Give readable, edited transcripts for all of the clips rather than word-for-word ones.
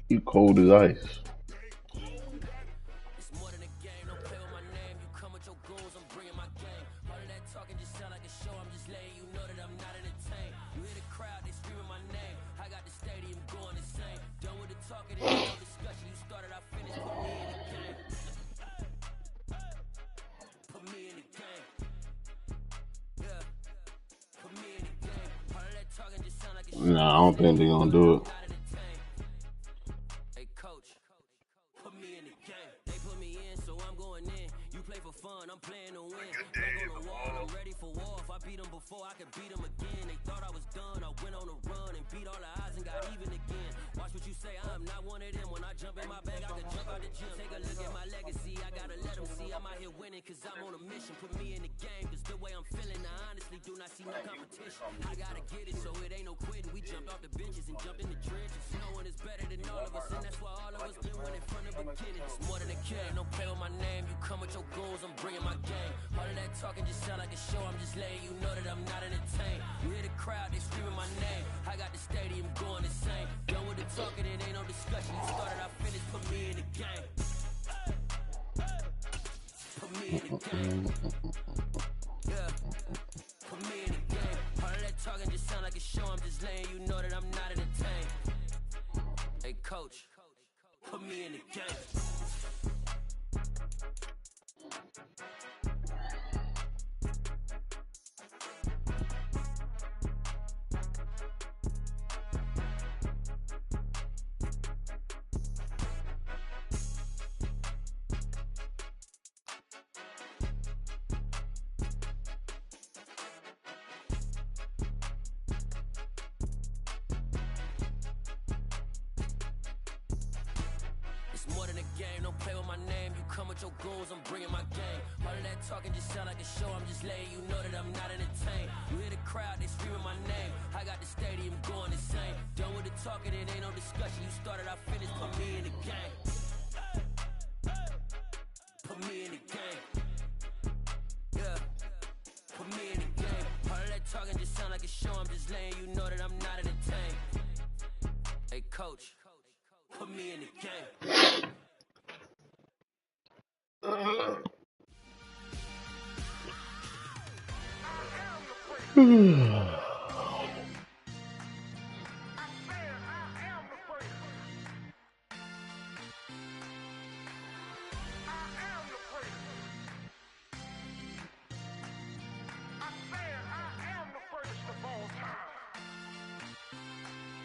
You cold as ice. Nah, I don't think they're gonna do it.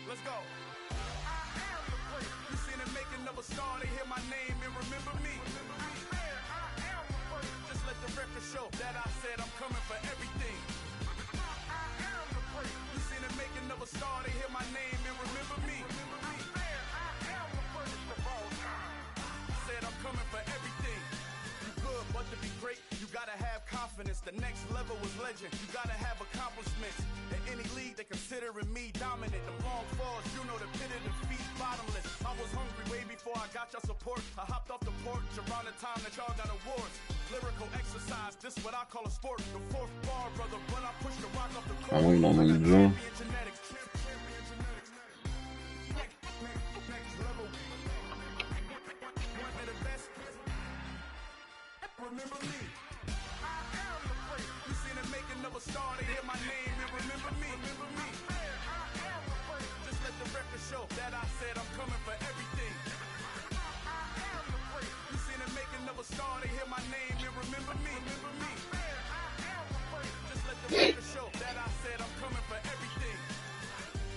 Let's go. I am the great. You seen the making of a star, they hear my name and remember me. I am the great. Just let the record show that I said I'm coming for everything. I am the great. You seen the making of a star, they hear my name and remember me. I am the greatest of all time. Said I'm coming for everything. You good, but to be great, you gotta have confidence. The next level is legend. You gotta have accomplishments. In any league, they considering me dominant. The long falls, you know the pit of defeat, bottomless. I was hungry way before I got your support. I hopped off the porch around the time that y'all got awards. Lyrical exercise, this what I call a sport. The fourth bar, brother, when I push the rock off the court. I don't know what you're doing. Remember me. I am the great. You seen the making of a star, they hear my name and remember me. Remember me. I am the great. Just let the record show that I said I'm coming for everything. I am the great. You seen the making of a star, they hear my name and remember me. Remember me. I am the great. Just let the record show that I said I'm coming for everything.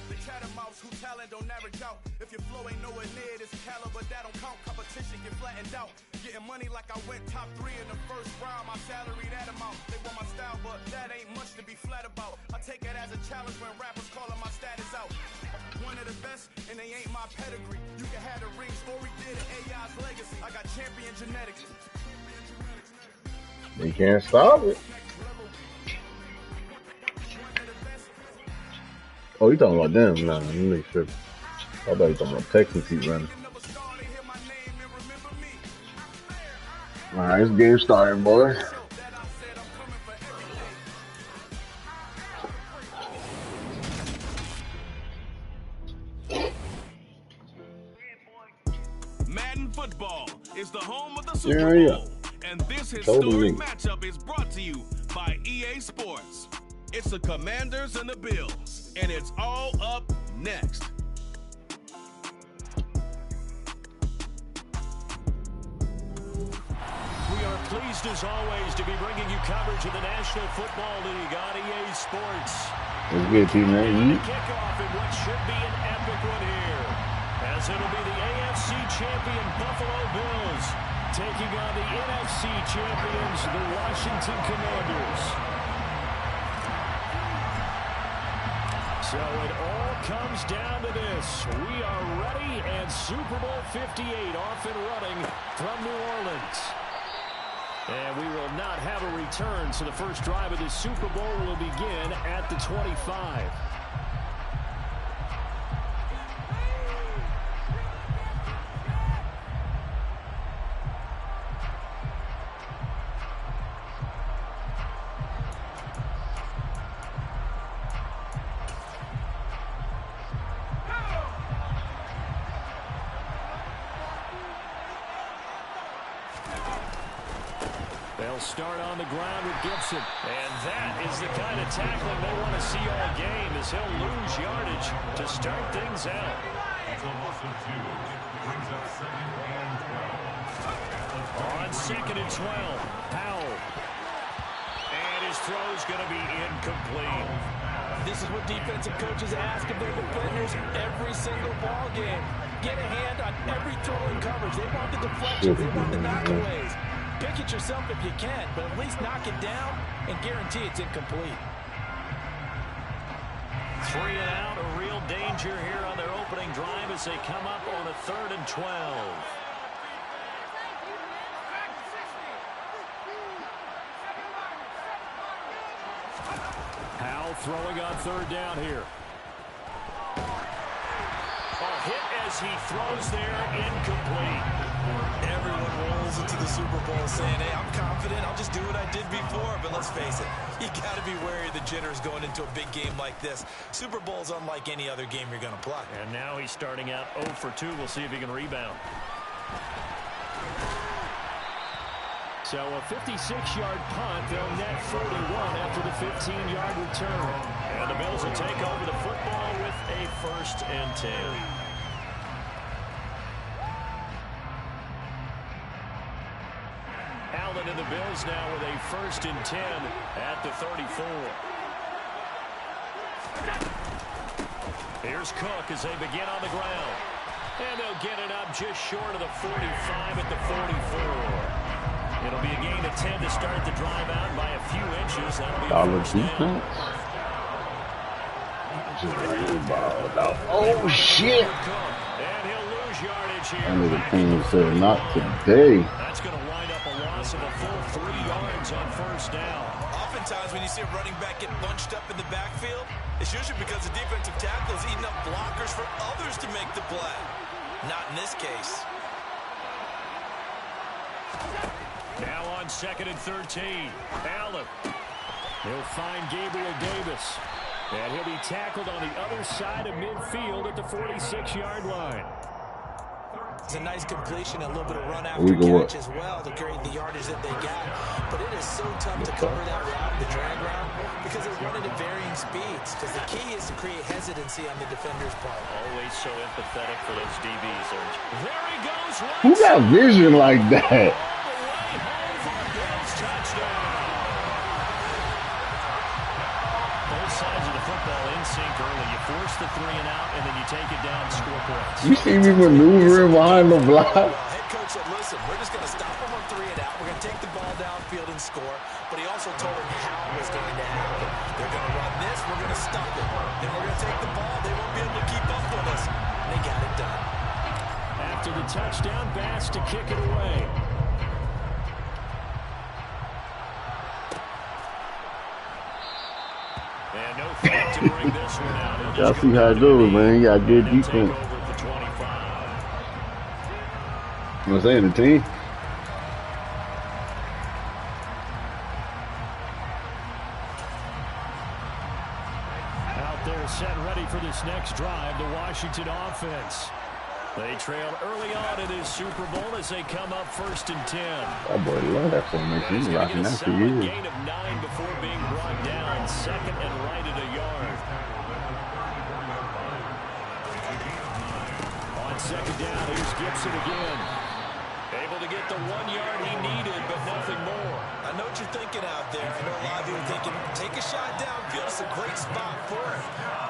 The chattermouths who talent don't average out. If your flow ain't nowhere near this caliber, that don't count. Competition get flattened out. Getting money like I went top 3 in the first round. My salary that amount. They want my style, but that ain't much to be flat about. I take it as a challenge when rappers calling my status out. One of the best, and they ain't my pedigree. You can have the ring, story did it, AI's legacy. I got champion genetics. They can't stop it. Oh, you talking about them? Nah, let me make sure. I thought you talking about Texas heat running. Alright, this game starting, boy. Football is the home of the Super Bowl. And this historic matchup is brought to you by EA Sports. It's the Commanders and the Bills, and it's all up next. We are pleased, as always, to be bringing you coverage of the National Football League on EA Sports. Let's get to man. Kickoff in what should be an epic one here, as it'll be the AFC champion Buffalo Bills taking on the NFC champions, the Washington Commanders. So it all comes down to this. We are ready, and Super Bowl 58 off and running from New Orleans. And we will not have a return, so the first drive of the Super Bowl will begin at the 25. They'll start on the ground with Gibson. And that is the kind of tackling they want to see all game, as he'll lose yardage to start things out. On 2nd and 12, Powell. And his throw's going to be incomplete. This is what defensive coaches ask of their defenders every single ball game. Get a hand on every throw in coverage. They want the deflections. They want the knockaways. Pick it yourself if you can, but at least knock it down and guarantee it's incomplete. 3 and out, a real danger here on their opening drive as they come up on a 3rd and 12. Powell throwing on 3rd down here. A hit as he throws there, incomplete. Everyone rolls into the Super Bowl saying, hey, I'm confident, I'll just do what I did before. But let's face it, you got to be wary of the jitters going into a big game like this. Super Bowl's unlike any other game you're going to play. And now he's starting out 0 for 2. We'll see if he can rebound. So a 56-yard punt. They'll net 41 after the 15-yard return. And the Bills will take over the football with a 1st and 10. Allen and the Bills now with a 1st and 10 at the 34. Here's Cook as they begin on the ground. And they'll get it up just short of the 45 at the 44. It'll be a gain of 10 to start the drive out by a few inches. That'll be first down. Oh, shit. And he'll lose yardage here. Under the team said not today. That's going to wind up a loss of a full 3 yards on 1st down. Oftentimes when you see a running back get bunched up in the backfield, it's usually because the defensive tackle is eating up blockers for others to make the play. Not in this case. Now on 2nd and 13. Allen. He'll find Gabriel Davis. And he'll be tackled on the other side of midfield at the 46-yard line. It's a nice completion, a little bit of run after catch as well to create the yardage that they got. But it is so tough to cover that route, the drag route, because they're running at varying speeds. Because the key is to create hesitancy on the defender's part. Always so empathetic for those DBs, Serge. There he goes. Who got vision like that? Sync early. You force the 3 and out, and then you take it down, score points. You see me maneuvering behind the block? Head coach said, listen, we're just going to stop them on 3 and out. We're going to take the ball downfield and score. But he also told them how it was going to happen. They're going to run this. We're going to stop it. Then we're going to take the ball. They won't be able to keep up with us. And they got it done. After the touchdown, Bass to kick it away. And no threat to bring this one out. Y'all see how it goes, man. You got good defense. I'm saying the team. Out there set ready for this next drive, the Washington offense. They trail early on in this Super Bowl as they come up 1st and 10. That boy love that formation. He's rocking that for years. Gain of 9 before being brought down. 2nd and right at a yard. On 2nd down, here's Gibson again. Able to get the 1 yard he needed, but nothing more. I know what you're thinking out there. I know a lot of you are thinking, take a shot downfield. It's a great spot for it.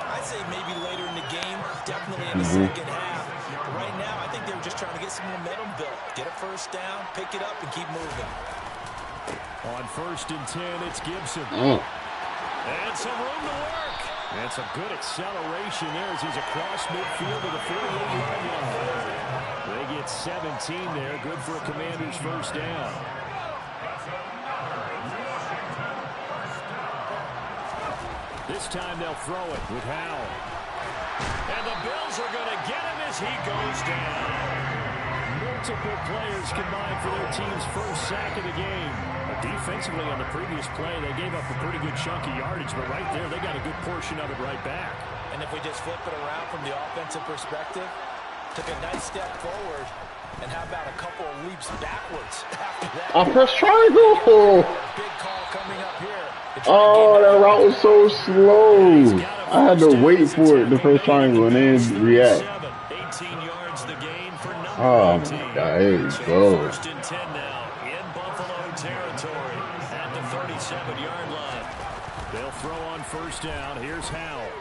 I'd say maybe later in the game, definitely in the second half. But right now, I think they were just trying to get some momentum built. Get a 1st down, pick it up, and keep moving. On 1st and 10, it's Gibson. And some room to work. And some good acceleration there as he's across midfield to the 48-yard line. They get 17 there. Good for a Commanders 1st down. This time they'll throw it with Howell. And the Bills are going to get him as he goes down. Multiple players combined for their team's 1st sack of the game. Defensively on the previous play, they gave up a pretty good chunk of yardage, but right there they got a good portion of it right back. And if we just flip it around from the offensive perspective, took a nice step forward, and how about a couple of leaps backwards after that? First triangle. Big call coming up here. Oh, that route was so slow. I had to wait for it, the first triangle, and then react. 18 yards the gain for number Oh 19. my God, here we go. 1st and 10 now in Buffalo territory at the 37-yard line. They'll throw on 1st down. Here's Howell.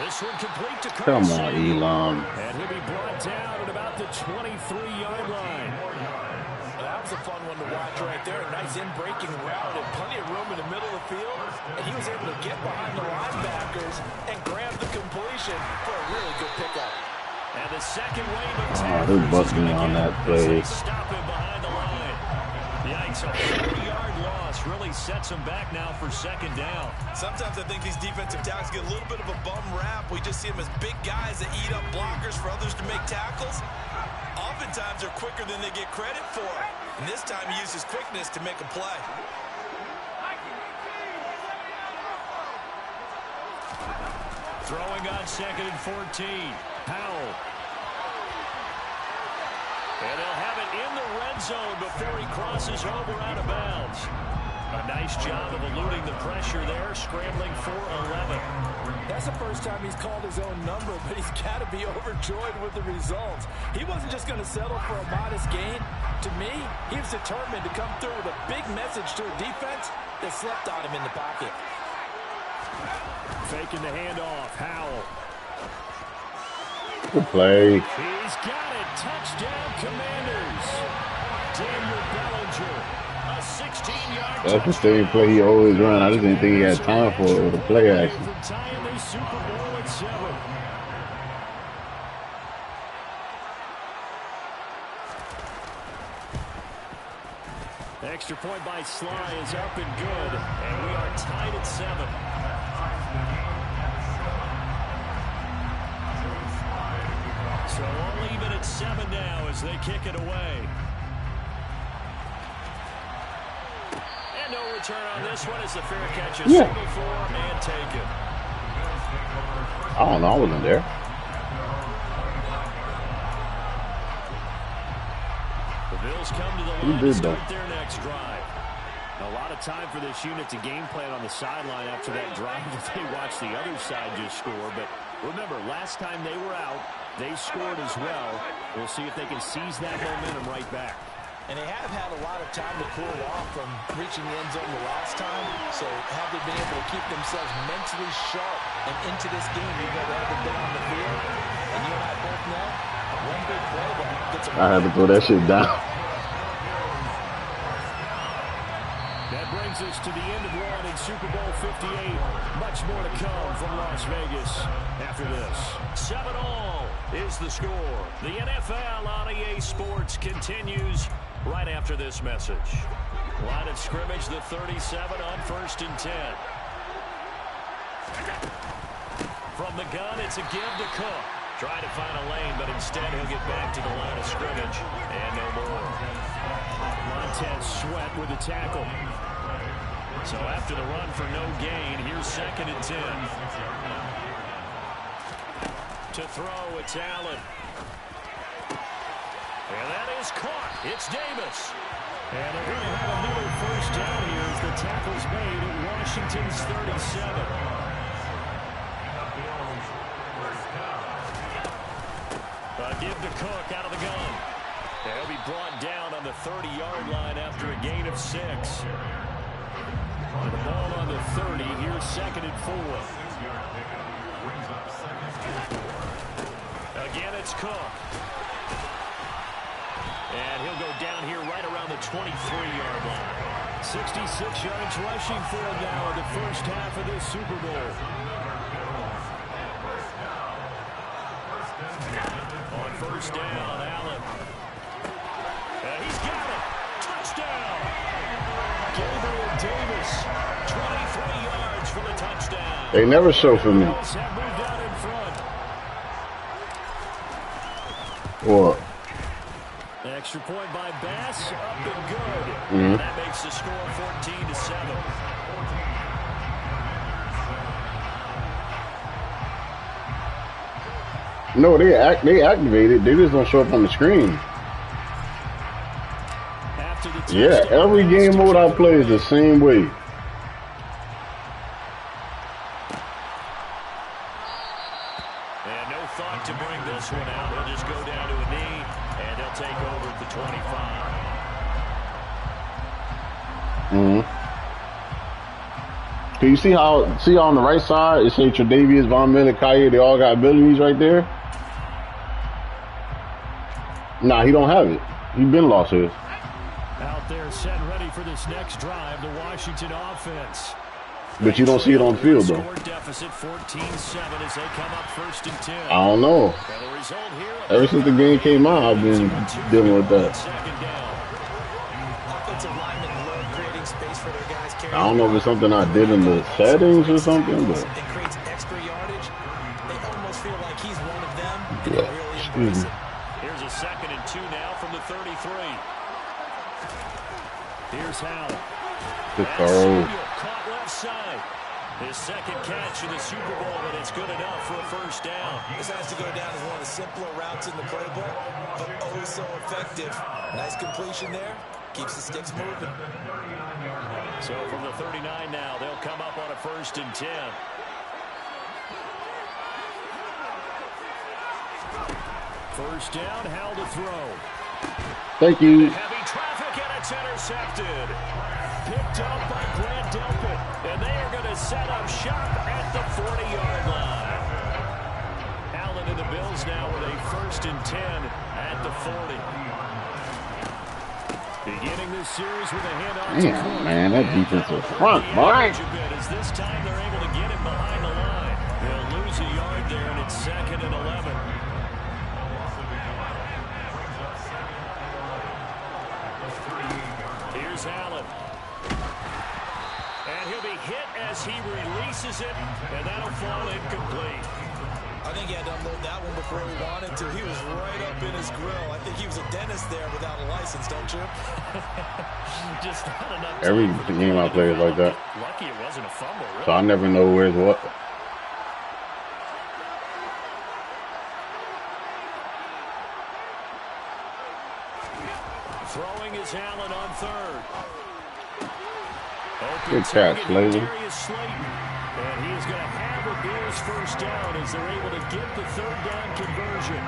This one complete to Come Carson. on, Elon. And he'll be brought down at about the 23-yard line. That was a fun one to watch right there. A nice in-breaking route and plenty of room in the middle of the field. And he was able to get behind the linebackers and grab the completion for a really good pickup. And the second wave of They're busting on that play. Stop him behind the line. Yikes, a 30-yard loss really sets him back now for 2nd down. Sometimes I think these defensive tackles get a little bit of a bum rap. We just see them as big guys that eat up blockers for others to make tackles. Oftentimes they're quicker than they get credit for. And this time he used his quickness to make a play. Throwing on 2nd and 14. Howell. And they'll have it in the red zone before he crosses over out of bounds. A nice job of eluding the pressure there, scrambling for 11. That's the first time he's called his own number, but he's got to be overjoyed with the results. He wasn't just going to settle for a modest gain. To me, he was determined to come through with a big message to a defense that slept on him in the pocket. Faking the handoff. Howell. Good play. He's got it. Touchdown, Commanders. Daniel Bellinger. A 16-yard That's the same play he always run. I just didn't think he had time for it with the play action. Tying the Super Bowl at 7. Extra point by Sly is up and good, and we are tied at 7. So all even at 7 now as they kick it away. And no return on this one as the fair catch is single for and taken. I don't know. I wasn't there. The Bills come to the line to start their next drive. A lot of time for this unit to game plan on the sideline after that drive that they watched the other side just score. But remember, last time they were out, they scored as well. We'll see if they can seize that momentum right back. And they have had a lot of time to cool off from reaching the end zone the last time. So have they been able to keep themselves mentally sharp and into this game even though they haven't been on the field? And you and I both know one big play that gets them. I had to throw that shit down. That brings us to the end of one in Super Bowl 58. Much more to come from Las Vegas after this. 7-all is the score. The NFL on EA Sports continues right after this message. Line of scrimmage, the 37 on 1st and 10. From the gun, it's a give to Cook. Trying to find a lane, but instead he'll get back to the line of scrimmage. And no more. Montez Sweat with the tackle. So after the run for no gain, here's 2nd and 10. To throw, it's Allen. And that is caught. It's Davis. And they're going to have another first down here as the tackle's made at Washington's 37. Give to Cook out of the gun. He'll be brought down on the 30-yard line after a gain of 6. The ball on the 30. Here's 2nd and 4. Again, it's Cook. And he'll go down here right around the 23-yard line. 66 yards rushing for him now in the first half of this Super Bowl. On first down, Allen. And he's got it. Touchdown. Gabriel Davis, 23 yards for the touchdown. They never show for me. What? Extra point by Bass, up and good. That makes the score 14-7. No, they activated. They just don't show up on the screen. Yeah, every game mode I play is the same way. And no thought to bring this one out. He'll just go down to a knee, and they'll take over at the 25. Can you see how on the right side it says Tre'Davious, Von Miller, Kanye, they all got abilities right there? Nah, he don't have it. He been lost his. Out there set ready for this next drive, the Washington offense. But you don't see it on the field though. Score deficit 14-7 as they come up 1st and 10. I don't know. Ever since the game came out, I've been dealing with that. I don't know if it's something I did in the settings or something, but It creates extra yardage. They almost feel like he's one of them. And yeah. they really embrace it. Here's a 2nd and 2 now from the 33. Here's Howell. Good throw. Caught left side. His 2nd catch in the Super Bowl, but it's good enough for a first down. This has to go down as one of the simpler routes in the playbook, but oh so effective. Nice completion there. Keeps the sticks moving. So from the 39 now, they'll come up on a 1st and 10. First down, Howell to throw. Thank you. Heavy traffic and it's intercepted. Picked up by Grant Delpit. And they are going to set up shop at the 40-yard line. Allen and the Bills now with a 1st and 10 at the 40. Beginning this series with a handoff. Damn, man, that defensive front, boy. As this time they're able to get him behind the line. They'll lose a yard there, and it's 2nd and 11. Here's Allen. And he'll be hit as he releases it, and that'll fall incomplete. I think he had to unload that one before he wanted to. He was right up in his grill. I think he was a dentist there without a license, don't you? Just not enough. Every game I play is like that. Lucky it wasn't a fumble, really. So I never know where's what. Throwing is Allen on 3rd. Good catch, Slater. And he is going to have a Bills first down as they're able to get the 3rd down conversion.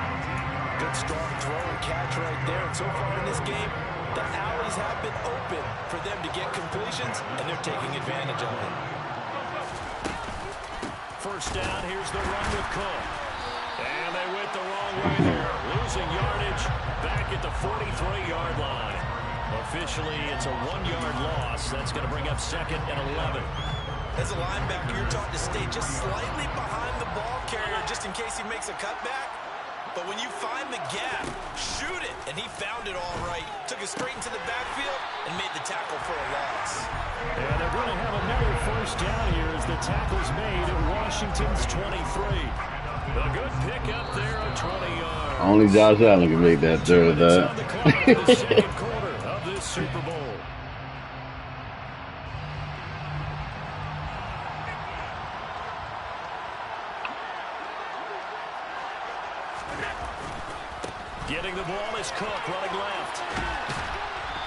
Good strong throw and catch right there. And so far in this game, the alleys have been open for them to get completions, and they're taking advantage of it. First down, here's the run with Cook. And they went the wrong way there. Losing yardage back at the 43-yard line. Officially, it's a 1-yard loss. That's going to bring up 2nd and 11. As a linebacker, you're taught to stay just slightly behind the ball carrier just in case he makes a cutback. But when you find the gap, shoot it. And he found it all right. Took it straight into the backfield and made the tackle for a loss. And they're going to have another first down here as the tackle's made at Washington's 23. A good pick up there on 20 yards. Only Josh Allen can make that third down. The second quarter of this Super Bowl. Getting the ball is Cook running left.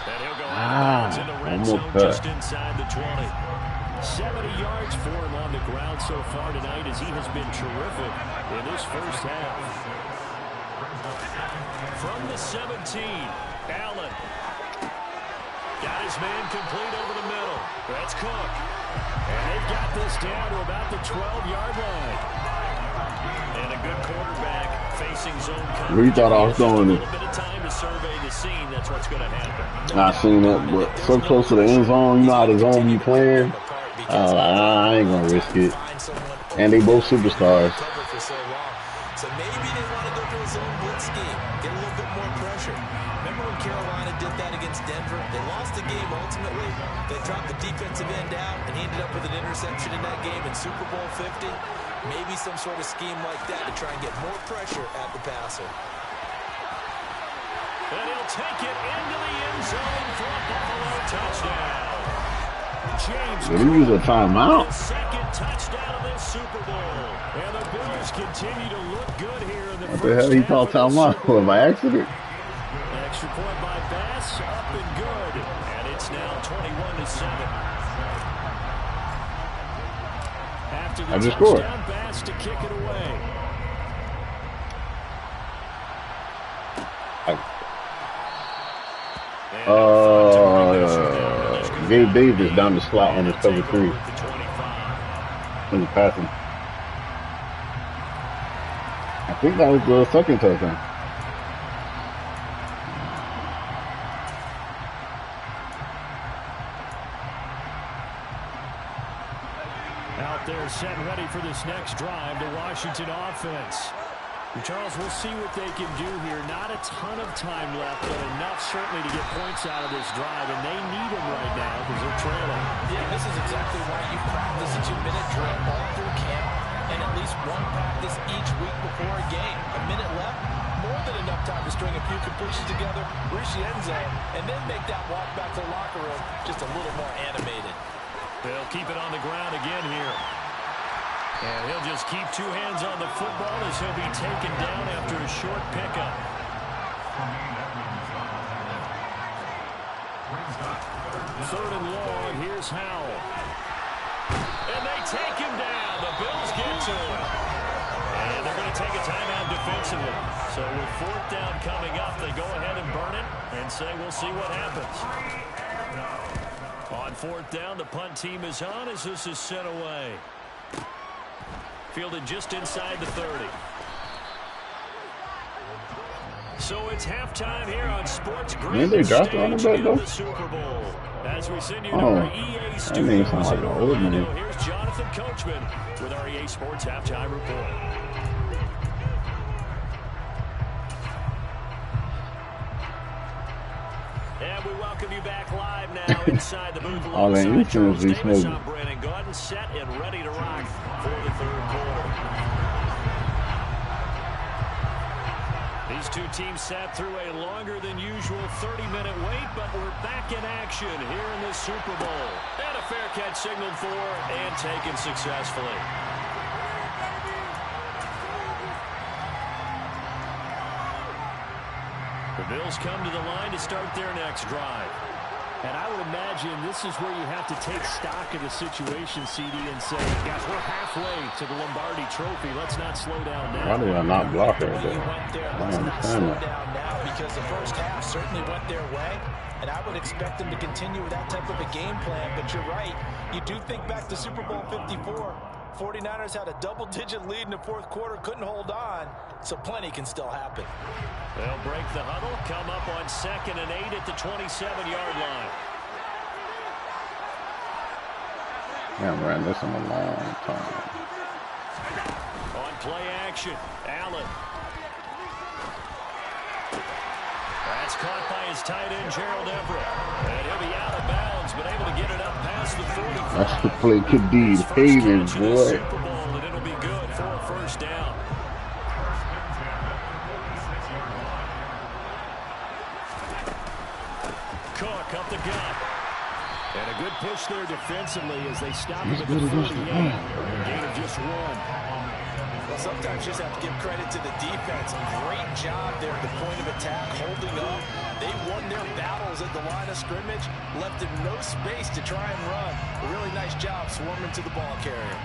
And he'll go out of bounds in the red zone just inside the 20. 70 yards for him on the ground so far tonight as he has been terrific in this first half. From the 17, Allen. Got his man complete over the middle. That's Cook. And they've got this down to about the 12-yard line. And a good quarterback facing zone coverage. We thought I was going a little bit of time to survey the scene. That's what's going to happen. I seen that, but so close to the end zone, you know how the zone be playing. I ain't gonna risk it. And they both superstars. So maybe they want to go to a zone blitz scheme, get a little bit more pressure. Remember when Carolina did that against Denver? They lost the game ultimately. They dropped the defensive end out, and he ended up with an interception in that game in Super Bowl 50. Maybe some sort of scheme like that to try and get more pressure at the passer. And he'll take it into the end zone for a Buffalo touchdown. James Did he use a timeout? Second touchdown of this Super Bowl. And the Bills continue to look good here in the What the hell he called timeout for? By accident? Extra point by Bass, up and good. And it's now 21-7. After the I just scored. touchdown, Bass to kick it away. Gabe Davis down the slot on his cover 3. In the passing. I think that was the second touchdown. Out there set ready for this next drive, the Washington offense. Charles, we'll see what they can do here. Not a ton of time left, but enough certainly to get points out of this drive, and they need them right now because they're trailing. Yeah, this is exactly why you practice a 2-minute drill all through camp and at least one practice each week before a game. A minute left, more than enough time to string a few completions together, reach the end zone, and then make that walk back to the locker room just a little more animated. They'll keep it on the ground again here. And he'll just keep two hands on the football as he'll be taken down after a short pickup. Third and long, here's Howell. And they take him down. The Bills get to him. And they're going to take a timeout defensively. So with fourth down coming up, they go ahead and burn it and say we'll see what happens. On fourth down, the punt team is on as this is sent away. Fielded just inside the 30. So it's halftime here on Sports Grid. They dropped it on the back though. The Super Bowl. As we send you to Oh, our EA that name sounds like an old man. Here's Jonathan Coachman with our EA Sports Halftime Report. And we welcome you back live now inside the booth. All that insurance be smoking. I'm Brandon Gordon, set and ready to rock for the third quarter. These two teams sat through a longer than usual 30-minute wait, but we're back in action here in the Super Bowl. And a fair catch signaled for and taken successfully. The Bills come to the line to start their next drive. And I would imagine this is where you have to take stock of the situation, CD, and say, guys, we're halfway to the Lombardi Trophy. Let's not slow down now. Why did I not block right there? Let's not slow down now because the first half certainly went their way. And I would expect them to continue with that type of a game plan. But you're right. You do think back to Super Bowl 54. 49ers had a double-digit lead in the fourth quarter, couldn't hold on, so plenty can still happen. They'll break the huddle, come up on 2nd and 8 at the 27-yard line. Yeah, ran this in a long time. On play action, Allen. That's caught by his tight end, Gerald Everett. And he'll be out of bounds, but able to get it up past the 45. That's the play could be hated, boy. Super Bowl, and it'll be good for a first down. Cook up the gut. And a good push there defensively as they stop at the 48. A gain of just one. Sometimes you just have to give credit to the defense. Great job there at the point of attack, holding up. They won their battles at the line of scrimmage, left them no space to try and run. A really nice job swarming to the ball carrier.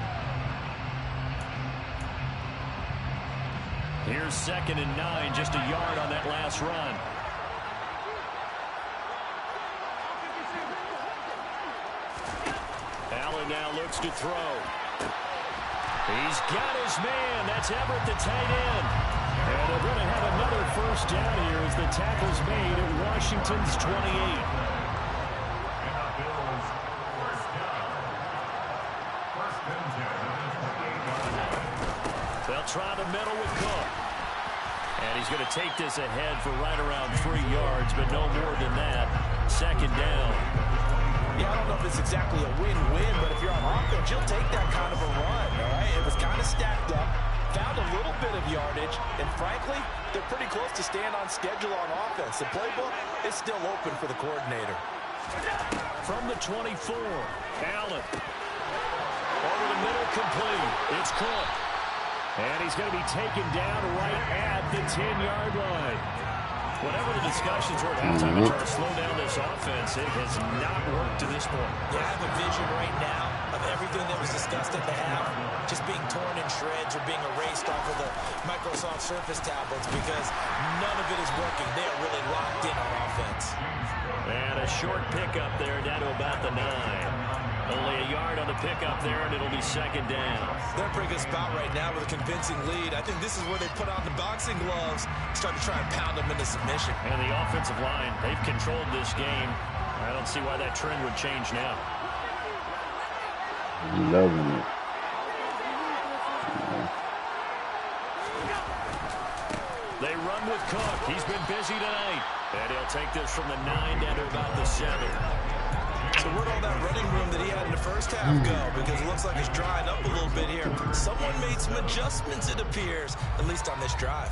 Here's 2nd and 9, just a yard on that last run. Allen now looks to throw. He's got his man. That's Everett, the tight end. And they're going to have another first down here as the tackle's made at Washington's 28. They'll try the middle with Cook. And he's going to take this ahead for right around 3 yards, but no more than that. 2nd down. Yeah, I don't know if it's exactly a win-win, but if you're on offense, you'll take that kind of a run, all right? It was kind of stacked up, found a little bit of yardage, and frankly, they're pretty close to staying on schedule on offense. The playbook is still open for the coordinator. From the 24, Allen. Over the middle, complete. It's Cook. And he's going to be taken down right at the 10-yard line. Whatever the discussions were at halftime to try to slow down this offense, it has not worked to this point. Yeah, I have a vision right now of everything that was discussed at the half just being torn in shreds or being erased off of the Microsoft Surface tablets because none of it is working. They are really locked in on offense. And a short pickup there down to about the 9. Only a yard on the pickup there, and it'll be 2nd down. They're in a pretty good spot right now with a convincing lead. I think this is where they put on the boxing gloves, start to try and pound them into submission. And the offensive line, they've controlled this game. I don't see why that trend would change now. Loving it. They run with Cook. He's been busy tonight. And he'll take this from the 9 down to about the 7. So where'd all that running room that he had in the first half go? Because it looks like it's drying up a little bit here. Someone made some adjustments, it appears, at least on this drive.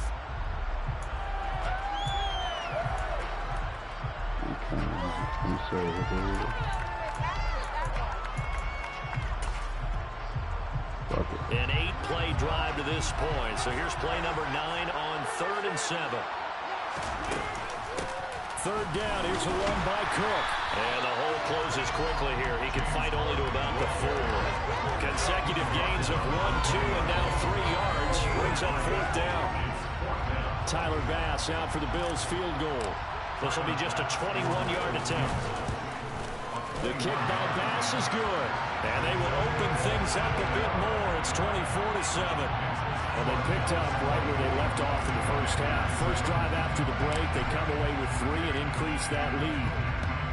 An 8-play drive to this point. So here's play number 9 on 3rd and 7. 3rd down, here's a run by Cook. And the hole closes quickly here. He can fight only to about the 4. Consecutive gains of 1, 2, and now 3 yards. Brings up 4th down. Tyler Bass out for the Bills field goal. This will be just a 21-yard attempt. The kick by Bass is good. And they will open things up a bit more. It's 24-7. And they picked up right where they left off in the first half. First drive after the break, they come away with 3 and increase that lead.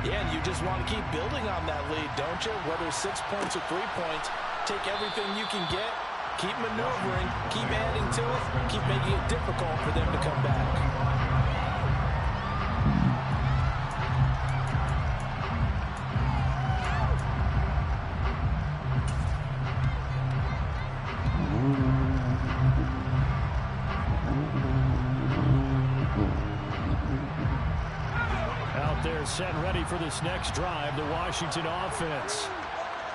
Yeah, and you just want to keep building on that lead, don't you? Whether 6 points or 3 points, take everything you can get, keep maneuvering, keep adding to it, keep making it difficult for them to come back. Set ready for this next drive, the Washington offense.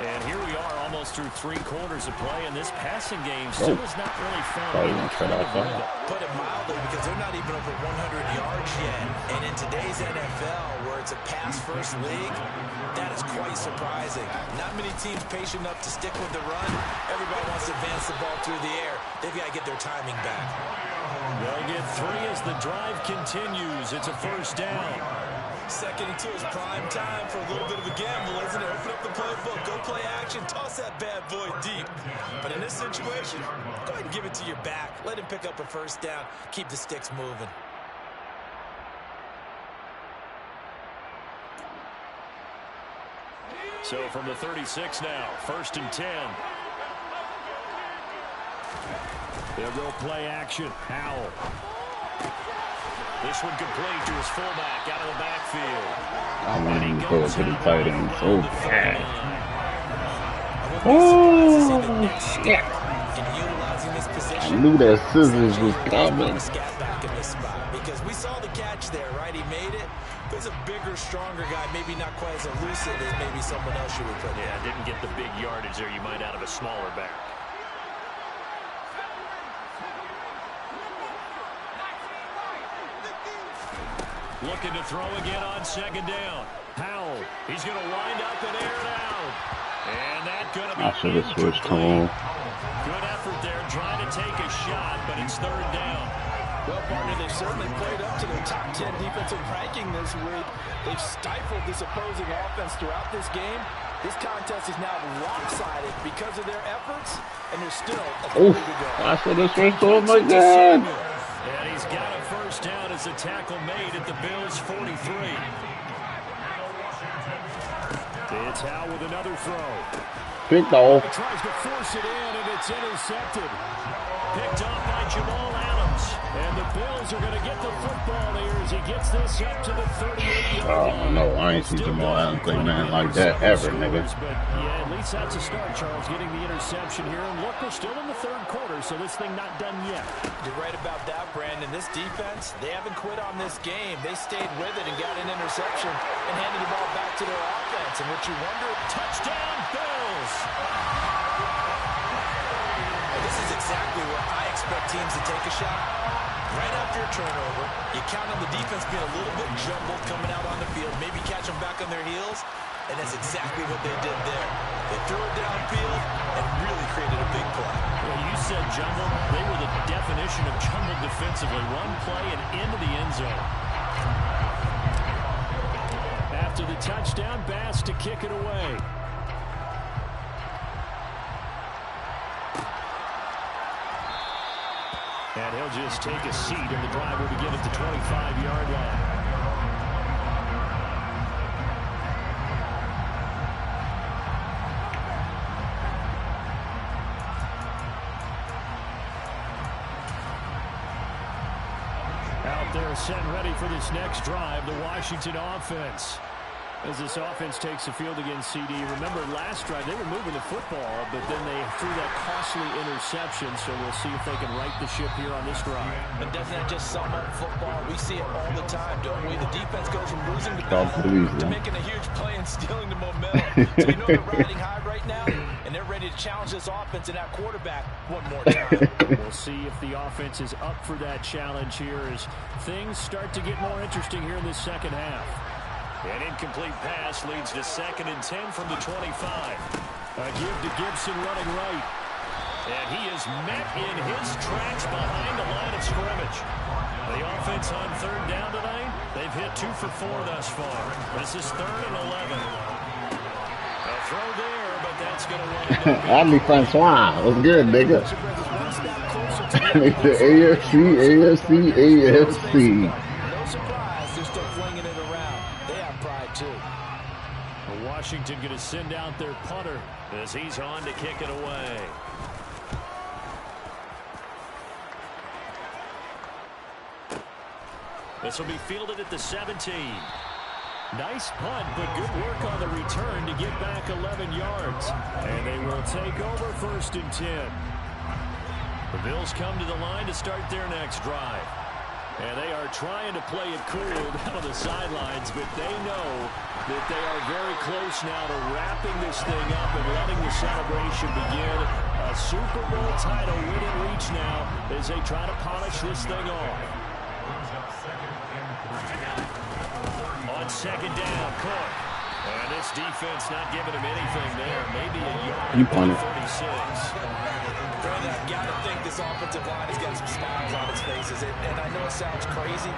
And here we are almost through 3 quarters of play, and this passing game still has not really found any kind of rhythm. Put it mildly, because they're not even over 100 yards yet. And in today's NFL, where it's a pass-first league, that is quite surprising. Not many teams patient enough to stick with the run. Everybody wants to advance the ball through the air. They've got to get their timing back. They'll get 3 as the drive continues. It's a first down. 2nd and 2 is prime time for a little bit of a gamble, isn't it? Open up the playbook, go play action, toss that bad boy deep. But in this situation, go ahead and give it to your back. Let him pick up a first down. Keep the sticks moving. So from the 36 now, 1st and 10. They'll go play action. Howell. This one complete to his fullback out of the backfield. I want him to go to the tight end so bad. Oh, shit. I knew that scissors was coming. Because we saw the catch there, right? He made it. There's a bigger, stronger guy, maybe not quite as elusive as maybe someone else you would put. Yeah, didn't get the big yardage there you might out of a smaller back. Looking to throw again on second down. Howell, he's going to wind up and air it out. And that's going to be I should have switched. Come on. Good effort there, trying to take a shot, but it's third down. Well, partner, they've certainly played up to their top 10 defensive ranking this week. They've stifled this opposing offense throughout this game. This contest is now lopsided because of their efforts, and there's still a Oof, to go. I should have switched. Oh my God. And he's got a first down as the tackle made at the Bills' 43. It's Howell with another throw. Picked off. He tries to force it in, and it's intercepted. Picked off by Jamal Adams. And the Bills are going to get the football here as he gets this up to the 38-yard line. Oh, no, I ain't seen Jamal Adams play man like that ever, nigga. But, yeah, at least that's a start, Charles, getting the interception here. And look, we're still in the third quarter, so this thing not done yet. You're right about that, Brandon. This defense, they haven't quit on this game. They stayed with it and got an interception and handed the ball back to their offense. And what you wonder, Touchdown, Bills! this is exactly where I expect teams to take a shot. Right after a turnover, you count on the defense being a little bit jumbled coming out on the field, maybe catch them back on their heels, and that's exactly what they did there. They threw it downfield and really created a big play. Well, you said jumbled. They were the definition of jumbled defensively. One play and into the end zone. After the touchdown, Bass to kick it away. And he'll just take a seat, and the drive will begin at the 25-yard line. Out there set and ready for this next drive, the Washington offense. As this offense takes the field against CD. Remember, last drive, they were moving the football, but then they threw that costly interception, so we'll see if they can right the ship here on this drive. And doesn't that just sum up football? We see it all the time, don't we? The defense goes from losing the battle to making a huge play and stealing the momentum. So you know they're riding high right now, and they're ready to challenge this offense and that quarterback one more time. We'll see if the offense is up for that challenge here as things start to get more interesting here in this second half. An incomplete pass leads to 2nd and 10 from the 25. A give to Gibson running right. And he is met in his tracks behind the line of scrimmage. The offense on third down tonight, they've hit 2 for 4 thus far. This is 3rd and 11. A throw there, but that's going to wind up. Andy Francois. What's good, nigga? The AFC. No surprise, they're still flinging it around. They have pride, too. Washington going to send out their punter as he's on to kick it away. This will be fielded at the 17. Nice punt, but good work on the return to get back 11 yards. And they will take over 1st and 10. The Bills come to the line to start their next drive. And they are trying to play it cool down on the sidelines, but they know that they are very close now to wrapping this thing up and letting the celebration begin. A Super Bowl title within reach now as they try to polish this thing off. On 2nd down, Cook. And this defense not giving him anything there. Maybe a yard. You punted. 36. Brandon, I've got to think this offensive line has got some smiles on its faces. And I know it sounds crazy,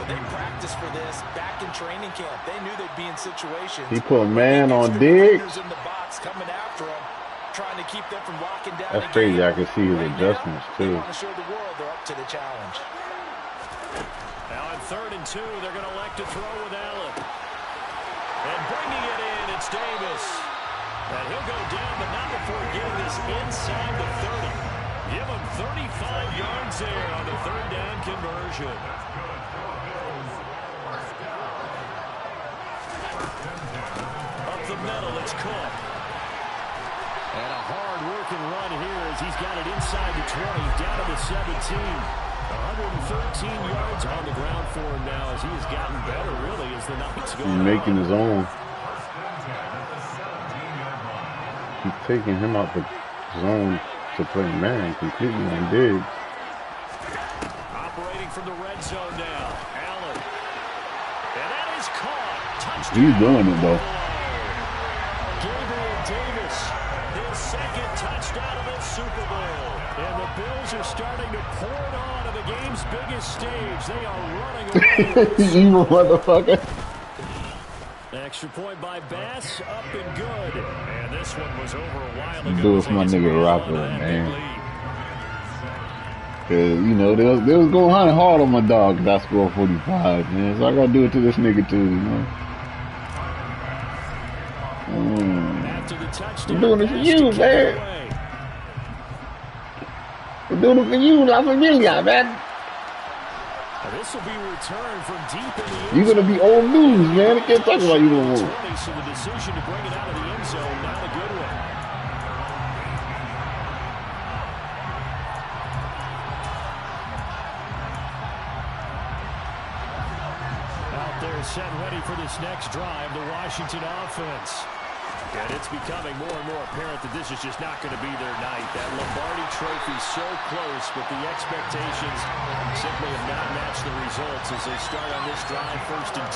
but they practiced for this back in training camp. They knew they'd be in situations. He put a man on Diggs. In the box coming after him, trying to keep them from locking down. That's crazy. I can see his adjustments, They too. want to show the world they're up to the challenge. Now on 3rd and 2, they're going to elect to throw with Allen. And bringing it in, it's Davis. And he'll go down, but not before getting this inside the 30. Give him 35 yards there on the 3rd down conversion. Up the middle, it's Cook. And a hard-working run here as he's got it inside the 20, down to the 17. 113 yards on the ground for him now as he has gotten better, really, as the night's going on. He's making his own. He's taking him out the zone to play man completely on Diggs. Operating from the red zone now. Allen. He's doing it, though. Gabriel Davis, his second touchdown of this Super Bowl. And the Bills are starting to pour it on to the game's biggest stage. They are running away. Evil motherfucker. Extra point by Bass, up and good. And this one was over a while ago. Do it for my nigga Rocker, man. Cause you know they was going hard on my dog because I scored 45, man. So I gotta do it to this nigga too, you know. I'm doing it for you, man. I'm doing it for you, La Familia, man. This will be returned from deep in the end. You're gonna be old news, man. I can't talk about you no more. So the decision to bring it out of the end zone, not a good one. Out there set ready for this next drive, the Washington offense. And it's becoming more and more apparent that this is just not going to be their night. That Lombardi trophy so close, but the expectations simply have not matched the results as they start on this drive, 1st and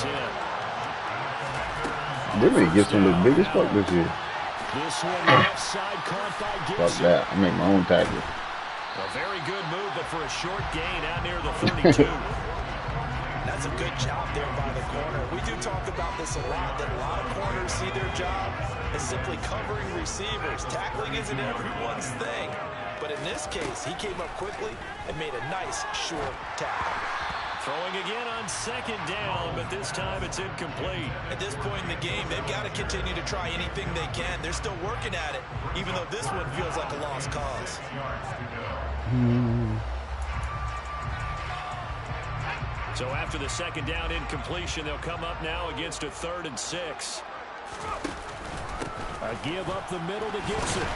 10. They may get some of the biggest fuck this year. This one left side caught by Gibson. Fuck that. I make my own tackle. A very good move, but for a short gain out near the 32. That's a good job there by the corner. We do talk about this a lot, that a lot of corners see their job as simply covering receivers. Tackling isn't everyone's thing. But in this case, he came up quickly and made a nice, short tackle. Throwing again on 2nd down, but this time it's incomplete. At this point in the game, they've got to continue to try anything they can. They're still working at it, even though this one feels like a lost cause. So after the 2nd down incompletion, they'll come up now against a 3rd and 6. A give up the middle to Gibson.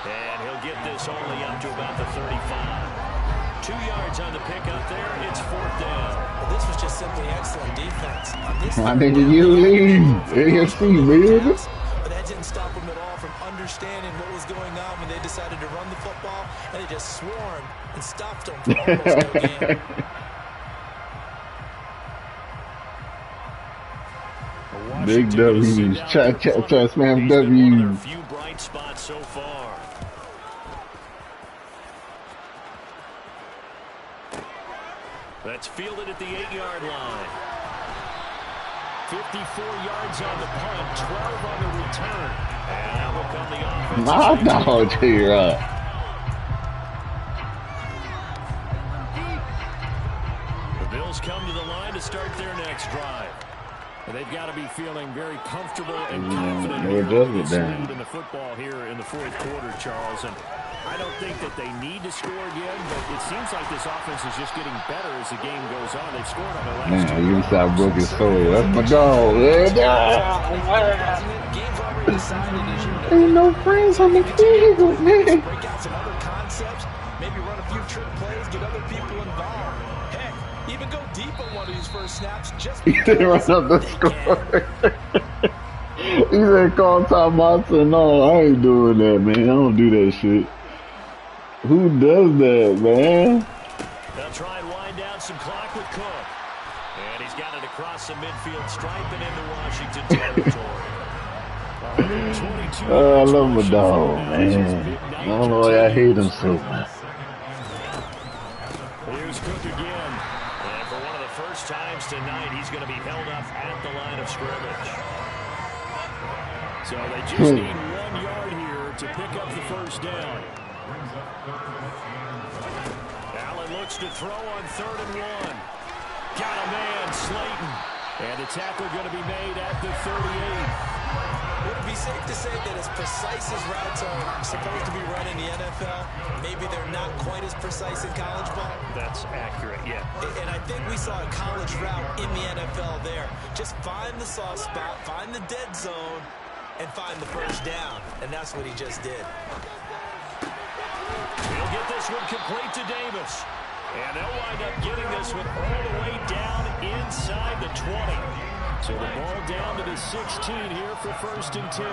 And he'll get this only up to about the 35. 2 yards on the pickup there. It's 4th down. Well, this was just simply excellent defense. On this My nigga, you leave. AFC, man. But that didn't stop them at all from understanding what was going on when they decided to run the football, and they just swarmed and stopped them for almost no gain. Big W's. Try to slam W's. A few bright spots so far. That's fielded at the 8-yard line. 54 yards on the punt, 12 on the return. And now will come the offense. My dog here. The Bills come to the line to start their next drive. They've got to be feeling very comfortable and confident in the football here in the 4th quarter, Charles. And I don't think that they need to score again, but it seems like this offense is just getting better as the game goes on. They've scored on their last 2 you sound broke his soul. That's my dog. Ain't no friends on the field, man. Break out some other concepts, maybe run a few trick plays, get other people involved. Heck, even go deep on one of these first snaps just He didn't run up the score. He said call timeouts and no, I ain't doing that, man. I don't do that shit. Who does that, man? They'll try and wind down some clock with Cook. And he's got it across the midfield stripe and into Washington territory. I love my dog, man. I don't know why I hate him so much. Here's Cook again. And for one of the first times tonight, he's going to be held up at the line of scrimmage. So they just need 1 yard here to pick up the 1st down. Allen looks to throw on 3rd and 1. Got a man, Slayton. And the tackle going to be made at the 38. Would it be safe to say that as precise as routes are supposed to be run in the NFL, maybe they're not quite as precise in college ball? That's accurate, yeah. And I think we saw a college route in the NFL there. Just find the soft spot, find the dead zone, and find the 1st down. And that's what he just did. He'll get this one complete to Davis. And they'll wind up getting this one all the way down inside the 20. So the ball down to the 16 here for 1st and 10.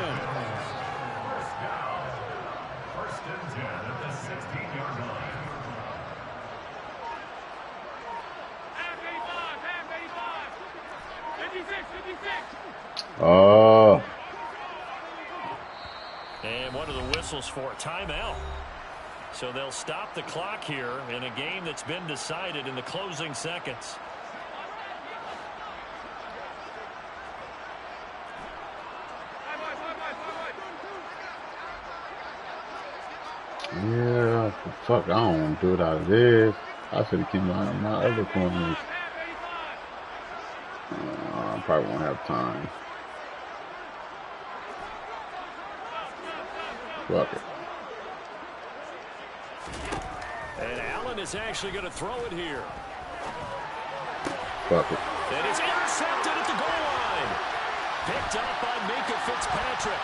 First and 10 at the 16-yard line. Half 85, 56, 56. Oh. And one of the whistles for a timeout. So they'll stop the clock here in a game that's been decided in the closing seconds. Yeah, fuck, I don't want to do it out of this. I should have came out of my other corners. I probably won't have time. Fuck it. And Allen is actually going to throw it here. Fuck it. And it's intercepted at the goal line. Picked up by Minka Fitzpatrick.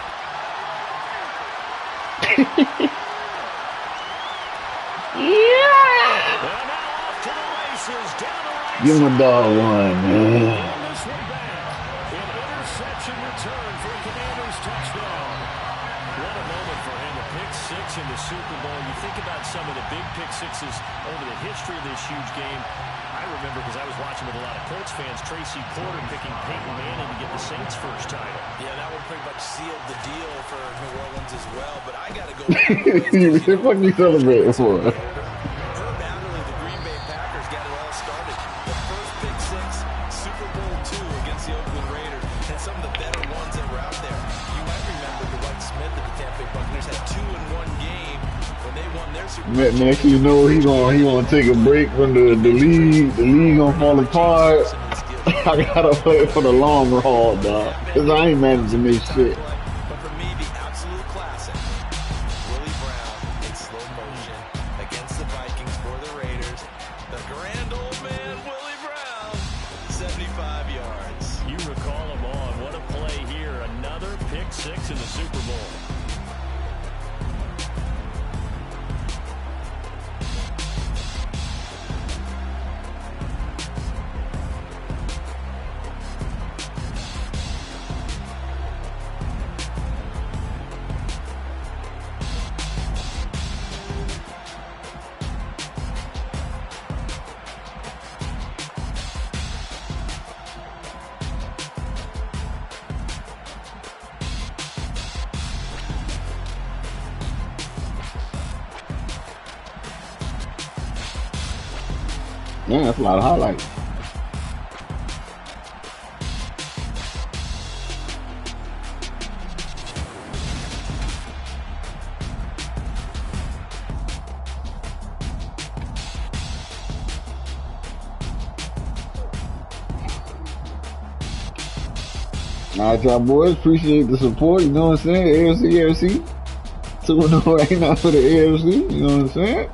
Yeah! And now off to the races, down the right Give him a side. dog one, man. And this one back. An interception return for a Commanders touchdown. What a moment for him, a pick six in the Super Bowl. You think about some of the big pick sixes over the history of this huge game. I remember, because I was watching with a lot of Colts fans, Tracy Porter picking Peyton Manning to get the Saints' first title. Yeah, that one pretty much sealed the deal for New Orleans as well. But I got to go back to What you celebrating for? Herb Adderley, the Green Bay Packers, got it all started. The first pick six, Super Bowl II against the Oakland Raiders, and some of the better ones that were out there. You might remember Dwight Smith of the Tampa Bay Buccaneers had 2 in one game when they won their Super Bowl. Next you know he gonna take a break from the league. The league gonna fall apart. I gotta play for the long haul, dog. Cause I ain't managing this shit. But for me, the absolute classic, Willie Brown in slow motion against the Vikings for the Raiders. The grand old man, Willie Brown, 75 yards. You recall him on. What a play here. Another pick six in the Super Bowl. Man, that's a lot of highlights. All right, y'all boys, appreciate the support. You know what I'm saying? AFC. 2-0 right now for the AFC. You know what I'm saying?